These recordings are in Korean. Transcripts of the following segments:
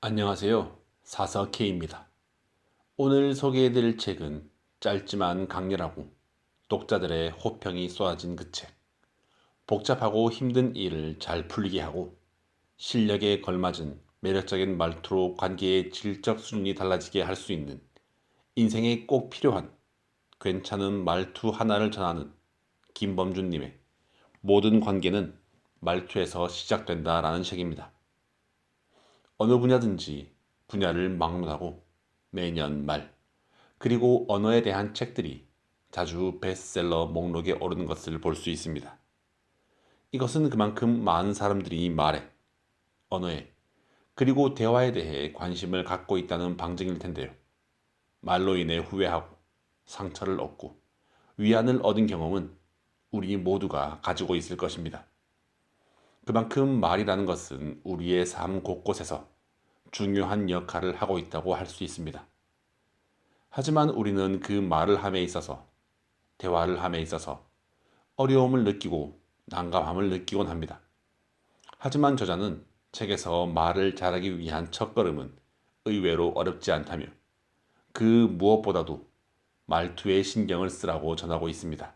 안녕하세요. 사서K입니다. 오늘 소개해드릴 책은 짧지만 강렬하고 독자들의 호평이 쏟아진 그 책. 복잡하고 힘든 일을 잘 풀리게 하고 실력에 걸맞은 매력적인 말투로 관계의 질적 수준이 달라지게 할 수 있는 인생에 꼭 필요한 괜찮은 말투 하나를 전하는 김범준님의 모든 관계는 말투에서 시작된다라는 책입니다. 어느 분야든지 분야를 막론하고 매년 말, 그리고 언어에 대한 책들이 자주 베스트셀러 목록에 오르는 것을 볼 수 있습니다. 이것은 그만큼 많은 사람들이 말에, 언어에, 그리고 대화에 대해 관심을 갖고 있다는 방증일 텐데요. 말로 인해 후회하고 상처를 얻고 위안을 얻은 경험은 우리 모두가 가지고 있을 것입니다. 그만큼 말이라는 것은 우리의 삶 곳곳에서 중요한 역할을 하고 있다고 할 수 있습니다. 하지만 우리는 그 말을 함에 있어서, 대화를 함에 있어서 어려움을 느끼고 난감함을 느끼곤 합니다. 하지만 저자는 책에서 말을 잘하기 위한 첫걸음은 의외로 어렵지 않다며 그 무엇보다도 말투에 신경을 쓰라고 전하고 있습니다.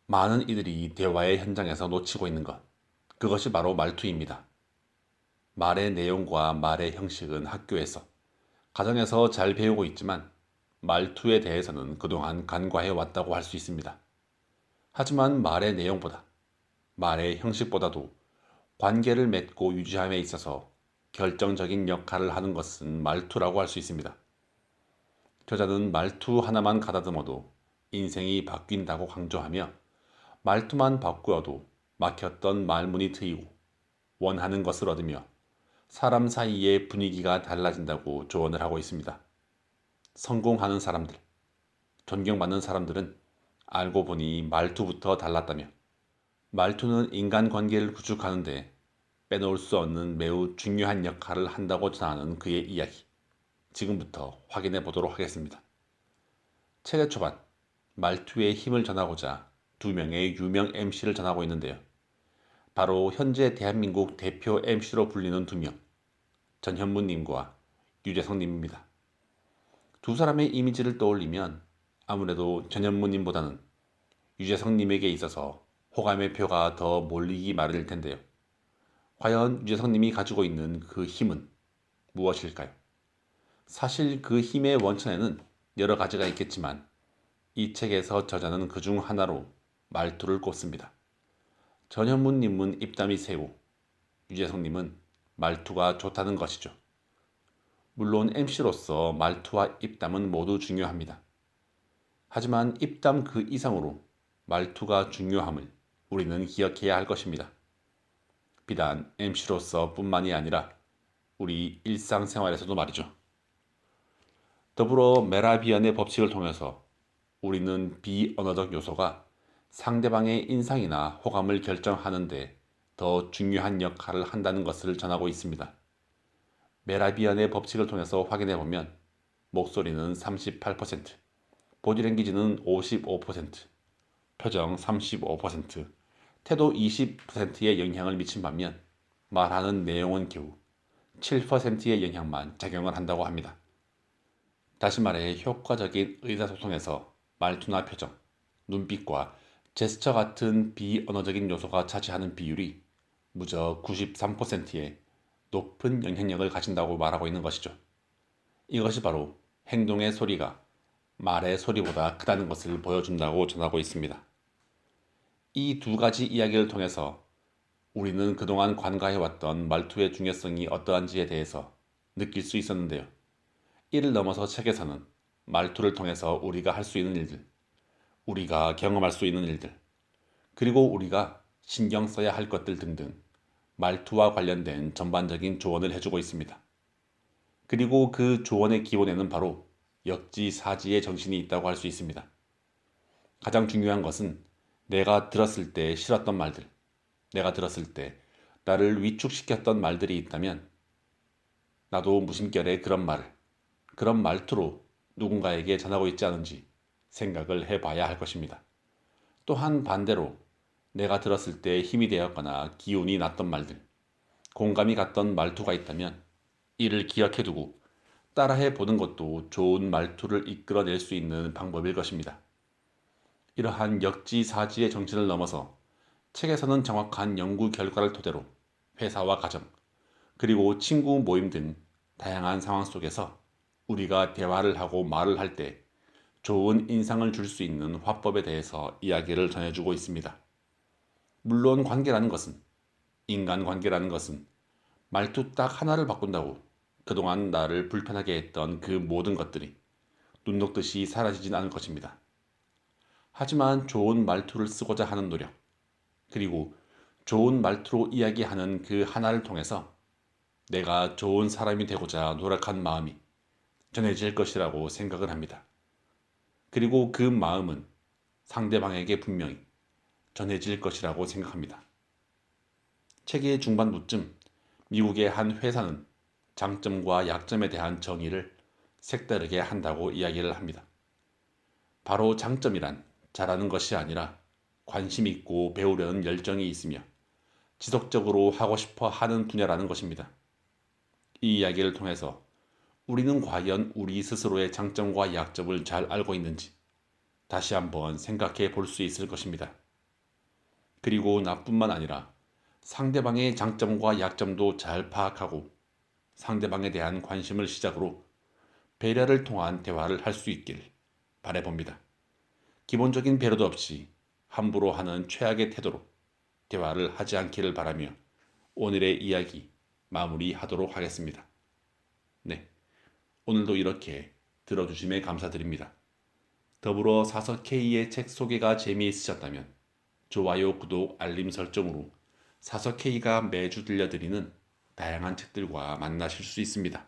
많은 이들이 대화의 현장에서 놓치고 있는 것, 그것이 바로 말투입니다. 말의 내용과 말의 형식은 학교에서, 가정에서 잘 배우고 있지만 말투에 대해서는 그동안 간과해 왔다고 할 수 있습니다. 하지만 말의 내용보다, 말의 형식보다도 관계를 맺고 유지함에 있어서 결정적인 역할을 하는 것은 말투라고 할 수 있습니다. 저자는 말투 하나만 가다듬어도 인생이 바뀐다고 강조하며 말투만 바꾸어도 막혔던 말문이 트이고 원하는 것을 얻으며 사람 사이의 분위기가 달라진다고 조언을 하고 있습니다. 성공하는 사람들, 존경받는 사람들은 알고 보니 말투부터 달랐다며 말투는 인간관계를 구축하는데 빼놓을 수 없는 매우 중요한 역할을 한다고 전하는 그의 이야기. 지금부터 확인해 보도록 하겠습니다. 책의 초반, 말투의 힘을 전하고자 두 명의 유명 MC를 전하고 있는데요. 바로 현재 대한민국 대표 MC로 불리는 두 명, 전현무님과 유재석님입니다. 두 사람의 이미지를 떠올리면 아무래도 전현무님보다는 유재석님에게 있어서 호감의 표가 더 몰리기 마련일 텐데요. 과연 유재석님이 가지고 있는 그 힘은 무엇일까요? 사실 그 힘의 원천에는 여러 가지가 있겠지만 이 책에서 저자는 그 중 하나로 말투를 꼽습니다. 전현무님은 입담이 세고 유재석님은 말투가 좋다는 것이죠. 물론 MC로서 말투와 입담은 모두 중요합니다. 하지만 입담 그 이상으로 말투가 중요함을 우리는 기억해야 할 것입니다. 비단 MC로서 뿐만이 아니라 우리 일상생활에서도 말이죠. 더불어 메라비안의 법칙을 통해서 우리는 비언어적 요소가 상대방의 인상이나 호감을 결정하는데 더 중요한 역할을 한다는 것을 전하고 있습니다. 메라비안의 법칙을 통해서 확인해 보면 목소리는 38%, 보디랭귀지는 55%, 표정 35%, 태도 20%의 영향을 미친 반면 말하는 내용은 겨우 7%의 영향만 작용을 한다고 합니다. 다시 말해 효과적인 의사소통에서 말투나 표정, 눈빛과 제스처 같은 비언어적인 요소가 차지하는 비율이 무려 93%의 높은 영향력을 가진다고 말하고 있는 것이죠. 이것이 바로 행동의 소리가 말의 소리보다 크다는 것을 보여준다고 전하고 있습니다. 이 두 가지 이야기를 통해서 우리는 그동안 관가해왔던 말투의 중요성이 어떠한지에 대해서 느낄 수 있었는데요. 이를 넘어서 책에서는 말투를 통해서 우리가 할 수 있는 일들, 우리가 경험할 수 있는 일들, 그리고 우리가 신경 써야 할 것들 등등 말투와 관련된 전반적인 조언을 해주고 있습니다. 그리고 그 조언의 기본에는 바로 역지사지의 정신이 있다고 할 수 있습니다. 가장 중요한 것은 내가 들었을 때 싫었던 말들, 내가 들었을 때 나를 위축시켰던 말들이 있다면 나도 무심결에 그런 말을, 그런 말투로 누군가에게 전하고 있지 않은지 생각을 해봐야 할 것입니다. 또한 반대로 내가 들었을 때 힘이 되었거나 기운이 났던 말들, 공감이 갔던 말투가 있다면 이를 기억해두고 따라해 보는 것도 좋은 말투를 이끌어낼 수 있는 방법일 것입니다. 이러한 역지사지의 정신을 넘어서 책에서는 정확한 연구 결과를 토대로 회사와 가정, 그리고 친구 모임 등 다양한 상황 속에서 우리가 대화를 하고 말을 할 때 좋은 인상을 줄 수 있는 화법에 대해서 이야기를 전해주고 있습니다. 물론 관계라는 것은, 인간관계라는 것은 말투 딱 하나를 바꾼다고 그동안 나를 불편하게 했던 그 모든 것들이 눈 녹듯이 사라지진 않을 것입니다. 하지만 좋은 말투를 쓰고자 하는 노력, 그리고 좋은 말투로 이야기하는 그 하나를 통해서 내가 좋은 사람이 되고자 노력한 마음이 전해질 것이라고 생각을 합니다. 그리고 그 마음은 상대방에게 분명히 전해질 것이라고 생각합니다. 책의 중반부쯤 미국의 한 회사는 장점과 약점에 대한 정의를 색다르게 한다고 이야기를 합니다. 바로 장점이란 잘하는 것이 아니라 관심 있고 배우려는 열정이 있으며 지속적으로 하고 싶어 하는 분야라는 것입니다. 이 이야기를 통해서 우리는 과연 우리 스스로의 장점과 약점을 잘 알고 있는지 다시 한번 생각해 볼 수 있을 것입니다. 그리고 나뿐만 아니라 상대방의 장점과 약점도 잘 파악하고 상대방에 대한 관심을 시작으로 배려를 통한 대화를 할 수 있길 바라봅니다. 기본적인 배려도 없이 함부로 하는 최악의 태도로 대화를 하지 않기를 바라며 오늘의 이야기 마무리하도록 하겠습니다. 네, 오늘도 이렇게 들어주심에 감사드립니다. 더불어 사서 K의 책 소개가 재미있으셨다면 좋아요, 구독, 알림 설정으로 사서 K가 매주 들려드리는 다양한 책들과 만나실 수 있습니다.